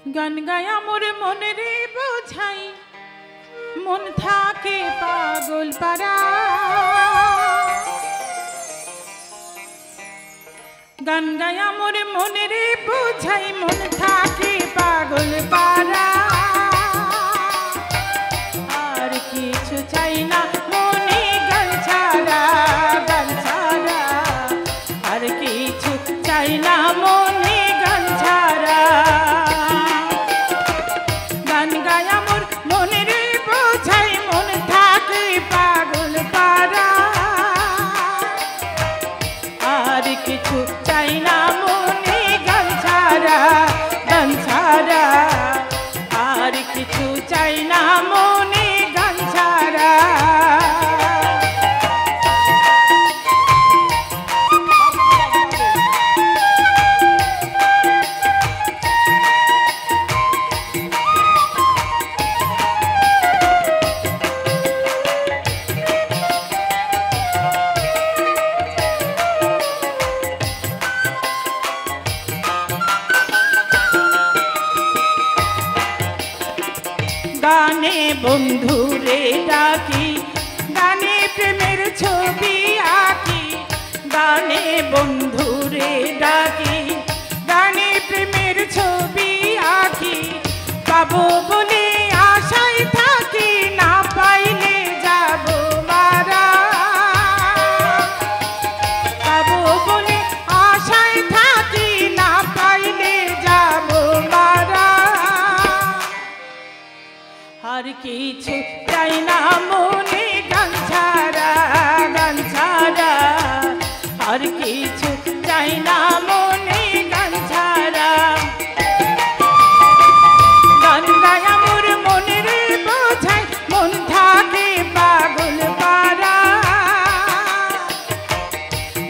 গান গায়া মোর মনের বোঝাই মন থাকে পাগল পারা গান গায়া মোর মনের বোঝাই মন থাকে পাগল পারা আর কিছু চাই না মনে গান ছাড়া আর কিছু চাই না মনে গান ছাড়া গান গায়া মোর মনের বোঝাই মন থাকে পাগল পারা আর কিছু চাই না মনে গান ছাড়া আর কিছু চাই না মনে গান ছাড়া গানে বন্ধুরে ডাকি গানে প্রেমের ছবি আঁকি গানে বন্ধুরে ডাকি গানে প্রেমের ছবি আঁকি পাবো বলে আশায় থাকি না পাইলে যাব মারা পাবো বলে আশায় থাকি না পাইলে যাব মারা আর কিছু চাই না মনে গান ছাড়া আর কিছু চাই না মনে গান ছাড়া গান গায়া মোর মনের বোঝাই মন থাকে পাগল পারা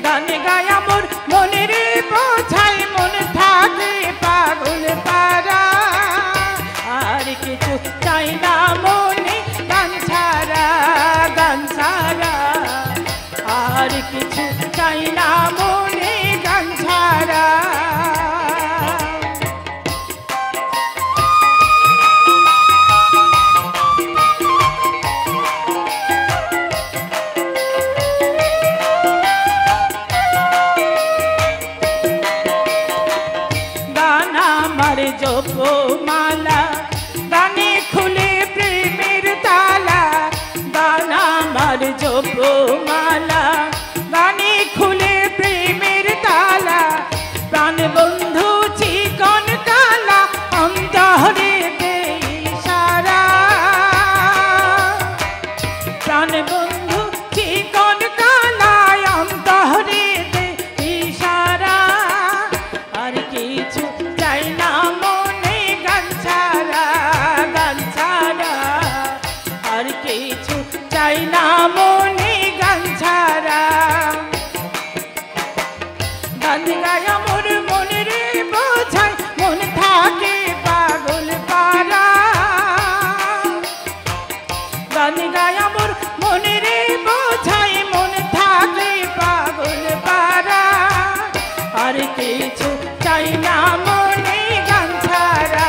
গান গায়া মোর মনের বোঝাই মন থাকে পাগল পারা আর কিছু চাই না মনে গান ছাড়া আর কিছু চাই না মনে গান ছাড়া গান আমার জপমালা গানে খুলে প্রেমের তালা গান আমার জপমালা গানে খুলে প্রেমের তালা প্রাণ বন্ধু চিকন কালা অন্তরে দেই সারা প্রাণ বন্ধু চিকন কালা অন্তরে দেই সারা আর কিছু চাই না মনে গান ছাড়া আর কিছু চাই না মনে গান ছাড়া গান গায়া মোর মনের বোঝাই মন থাকে পাগল পারা গান গায়া মোর মনের বোঝাই মন থাকে পাগল পারা আর কিছু চাই না মনে গান ছাড়া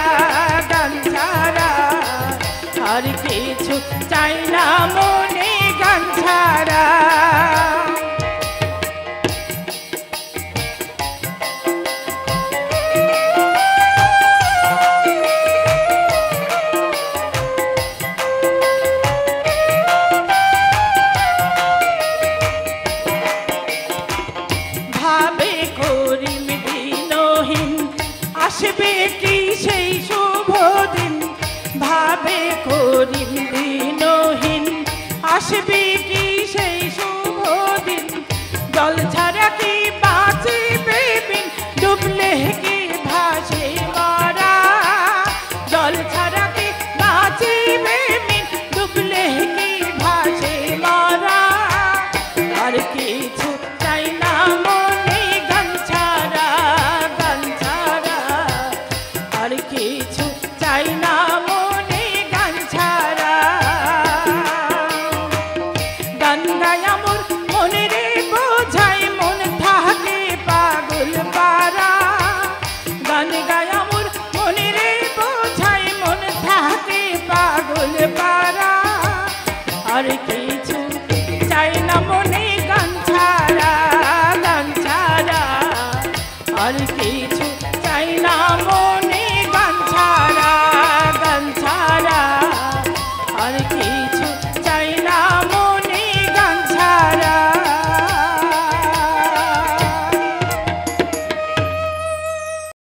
আর কিছু চাই না মনে গান ছাড়া ভাবে করিম দিনহীন আসবে কি সেই শুভ দিন ভাবে করিম দিনহীন আসবে কি সেই শুভ দিন জল ছাড়া কি বাঁচিবে বিন ডুবলে কি ভাসে মরা জল ছাড়া কি বাঁচিবে বিন ডুবলে কি ভাসে মরা আর কিছু চাই না মনে গান ছাড়া আর কিছু